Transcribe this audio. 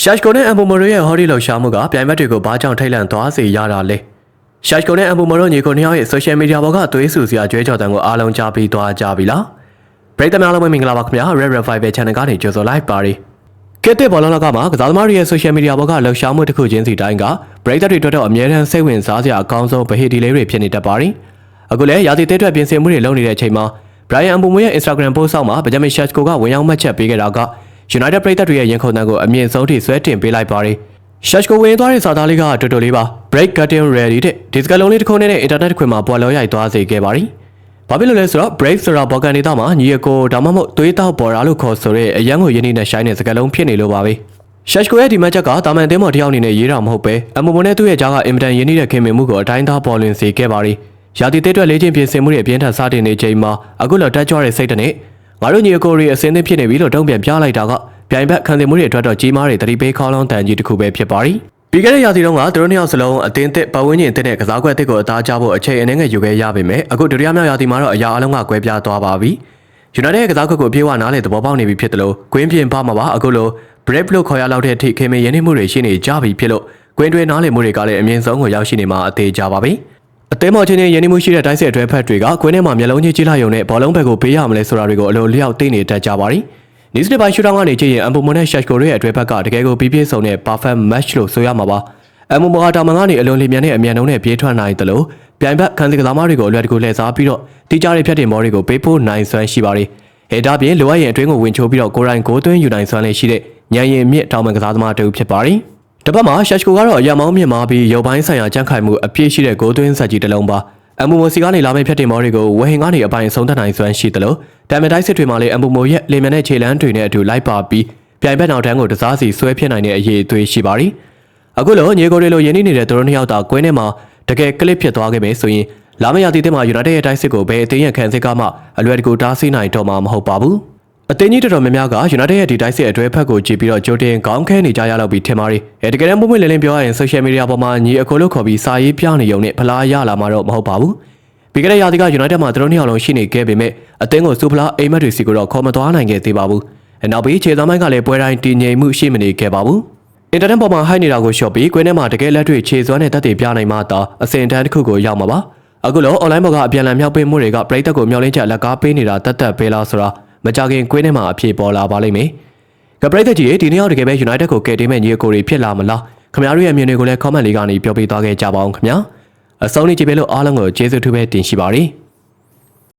Shash ကိုနဲ့အမ်ဘူမိုရိုရဲ့ဟော်ဒီလှူရှာမှုကပြိုင်ဘက်တွေကိုဘာကြောင့်ထိတ်လန့်သွားစေရတာလဲ Shash ကိုနဲ့အမ်ဘူမိုရိုညီကိုနှစ်ယောက်ရဲ့ social media ပေါ်ကသွေးဆူစရာကြွေးကြော်တန်ကိုအားလုံးကြားပြီးသွားကြပြီလားပရိသတ်များအားလုံးမင်္ဂလာပါခင်ဗျာ Red Revival Channel ကနေကြိုဆိုလိုက်ပါရစေကစ်တစ်ဘောလုံးလောကမှာကစားသမားတွေရဲ့ social media ပေါ်ကလှူရှာမှုတစ်ခုချင်းစီတိုင်းကပရိသတ်တွေအတွက်တော့အမြဲတမ်းစိတ်ဝင်စားစရာအကောင်းဆုံးဗဟိဒီလေးတွေဖြစ်နေတတ်ပါတယ်အခုလည်းရာသီတဲအတွက်ပြင်ဆင်မှုတွေလုပ်နေတဲ့အချိန်မှာ Brian Mbeumo ရဲ့ Instagram post ဆောက်မှာဗဂျမင် Shash ကိုကဝင်ရောက်မှတ်ချက်ပေးခဲ့တာက United ပရိသတ်တွေရဲ့ရင်ခုန်တန်းကိုအမြင့်ဆုံးထိဆွဲတင်ပေးလိုက်ပါတယ်။ Shash ကိုဝင်သွားတဲ့စာသားလေးကတော်တော်လေးပါ break getting ready တဲ့ဒီစကားလုံးလေးတစ်ခုနဲ့ internet ခွင်မှာပေါ်လောရိုက်သွားစေခဲ့ပါတယ်။ဘာဖြစ်လို့လဲဆိုတော့ break ဆိုတာဘော်ကန်ဒေသမှာညီအကိုဒါမှမဟုတ်သွေးတောက်ပေါ်တာလို့ခေါ်ဆိုတဲ့အရန်ကိုယဉ်နေနဲ့ရှိုင်းတဲ့စကားလုံးဖြစ်နေလို့ပါပဲ။ Shash ကိုရဲ့ဒီမှတ်ချက်ကတာမန်အသင်းပေါ်တယောက်အနေနဲ့ရေးတာမဟုတ်ပဲအမုံမနဲ့သူ့ရဲ့ကြားကအင်မတန်ယဉ်နေတဲ့ခင်မင်မှုကိုအတိုင်းသားပေါ်လွင်စေခဲ့ပါတယ်။ရာသီတဲအတွက်လေ့ကျင့်ပြင်ဆင်မှုတွေအပြင်းထန်စတင်နေချိန်မှာအခုလောက်တက်ကြွတဲ့စိတ်နဲ့ငါတို့ညီအကိုတွေအစင်းသင်းဖြစ်နေပြီလို့တုံ့ပြန်ပြလိုက်တာကပြိုင်ဘက်ခံစစ်မှုတွေအတွက်တော့ကြီးမားတဲ့တတိပေးခေါင်းလောင်းတန်ကြီးတစ်ခုပဲဖြစ်ပါရီပြီးခဲ့တဲ့ရာသီတုန်းကသူတို့နှစ်ယောက်စလုံးအတင်းတစ်ပတ်ဝန်းကျင်တဲ့ကစားကွက်တစ်ကိုအသားကျဖို့အချိန်အနည်းငယ်ယူခဲ့ရပေမဲ့အခုဒုတိယမြောက်ရာသီမှာတော့အရာအလုံးကကွဲပြားသွားပါပြီ။ United ရဲ့ကစားကွက်ကိုပြေဝနားလေသဘောပေါက်နေပြီဖြစ်တယ်လို့ကွင်းပြင်ပမှာပါအခုလို brave လို့ခေါ်ရလောက်တဲ့အထိခင်မင်ရင်းနှီးမှုတွေရှိနေကြပြီဖြစ်လို့ကွင်းတွင်းနားလေမှုတွေကလည်းအမြင့်ဆုံးကိုရောက်ရှိနေမှာအသေးကြပါပြီ။အသင်းမော်ချင်းချင်းရင်းနှီးမှုရှိတဲ့တိုက်စစ်အတွဲဖက်တွေကကွင်းထဲမှာမျက်လုံးကြီးကြီးလာရုံနဲ့ဘောလုံးဘက်ကိုပေးရမလဲဆိုတာတွေကိုအလိုလျောက်သိနေတတ်ကြပါရီ။နီးစနစ်ပိုင်းရှူတောင်းကနေကြည့်ရင်အမ်ဘူမိုနဲ့ Shash ကိုရဲ့အတွဲဘက်ကတကယ်ကိုပြီးပြည့်စုံတဲ့ perfect match လို့ဆိုရမှာပါ။အမ်ဘူမိုဟာတာမန်ကနေအလွန်လျင်မြန်တဲ့အမြန်နှုန်းနဲ့ပြေးထွက်နိုင်တယ်လို့ပြိုင်ဘက်ခံစစ်ကစားသမားတွေကိုအလွယ်တကူလှည့်စားပြီးတော့တီးကြတဲ့ဖြတ်တင်ဘောတွေကိုပေးဖို့နိုင်စွမ်းရှိပါရီ။ဟဲ့ဒါပြင်လိုအပ်ရင်အတွင်းကိုဝင်ချိုးပြီးတော့ကိုရိုင်းကိုသွင်းယူနိုင်စွမ်းလေးရှိတဲ့ညံရင်မြင့်တောင်ပန်ကစားသမားတူဖြစ်ပါရီ။တစ်ပတ်မှာ Shash ကိုကတော့အရမောင်းမြင့်မားပြီးရုပ်ပိုင်းဆိုင်ရာကြန့်ခိုင်မှုအပြည့်ရှိတဲ့ကိုသွင်းဆက်ကြီးတစ်လုံးပါအမ်ဘူမိုစီကနေလာမယ့်ဖြတ်တင်မောတွေကိုဝဟင်ကနေအပိုင်ဆုံးသက်နိုင်စွမ်းရှိတယ်လို့တမ်မန်တိုက်စစ်တွေမှာလည်းအမ်ဘူမိုရဲ့လင်မြန်တဲ့ခြေလမ်းတွေနဲ့အတူလိုက်ပါပြီးပြိုင်ဘက်နောက်တန်းကိုတစားစီဆွဲဖြစ်နိုင်တဲ့အရေးအသွေးရှိပါရီအခုလိုညီကိုတွေလိုရင်းနှီးနေတဲ့သူတို့နှစ်ယောက်သာကွင်းထဲမှာတကယ်ကလစ်ဖြစ်သွားခဲ့မယ်ဆိုရင်လာမယ့်ရာသီထဲမှာ United ရဲ့တိုက်စစ်ကိုဘယ်အသင်းရဲ့ခံစစ်ကမှအလွယ်တကူတားဆီးနိုင်တော့မှာမဟုတ်ပါဘူးအသင်းကြီးတော်တော်များများက United ရဲ့ဒီတိုက်စစ်အတွဲဖက်ကိုကြည့်ပြီးတော့ကြိုတင်ခေါင်းခဲနေကြရတော့ပြီးထင်ပါရီတကယ်တမ်းပုံမှန်လင်းလင်းပြောရရင် social media ပေါ်မှာညီအကိုလို့ခေါ်ပြီးစာရေးပြနေုံနဲ့ဖလားရလာမှာတော့မဟုတ်ပါဘူးပြီးခဲ့တဲ့ရာသီက United မှာသူတို့နှစ်ယောက်လုံးရှိနေခဲ့ပေမဲ့အသင်းကိုစူဖလားအိမ်မက်တွေစီကိုတော့ခေါ်မသွားနိုင်ခဲ့သေးပါဘူး။နောက်ပြီးခြေသမိုင်းကလည်းပွဲတိုင်းတည်ငြိမ်မှုရှိမနေခဲ့ပါဘူး။ Internet ပေါ်မှာဟိုက်နေတာကိုရှော့ပြီးကွင်းထဲမှာတကယ်လက်တွေ့ခြေစွမ်းနဲ့တက်တည်ပြနိုင်မှသာအစင်တန်းတစ်ခုကိုရောက်မှာပါ။အခုလို online ပေါ်ကအပြန်အလှန်မြောက်ပေးမှုတွေကပရိသတ်ကိုမျှော်လင့်ချက်လက်ကားပေးနေတာတတ်ပေးလားဆိုတာမကြခင်ကွင်းထဲမှာအပြေပေါ်လာပါလိမ့်မယ်။ကပရိသတ်ကြီးဒီနေ့ရောက်တကယ်ပဲ United ကိုကယ်တင်မဲ့ညီအကိုတွေဖြစ်လာမလား။ခင်ဗျားတို့ရဲ့အမြင်တွေကိုလည်း comment လေးကနေပြောပြသွားခဲ့ကြပါအောင်ခင်ဗျာ။အဆုံးနေကြည့်ပေးလို့အားလုံးကိုကျေးဇူးထူးပဲတင်ရှိပါရစေ။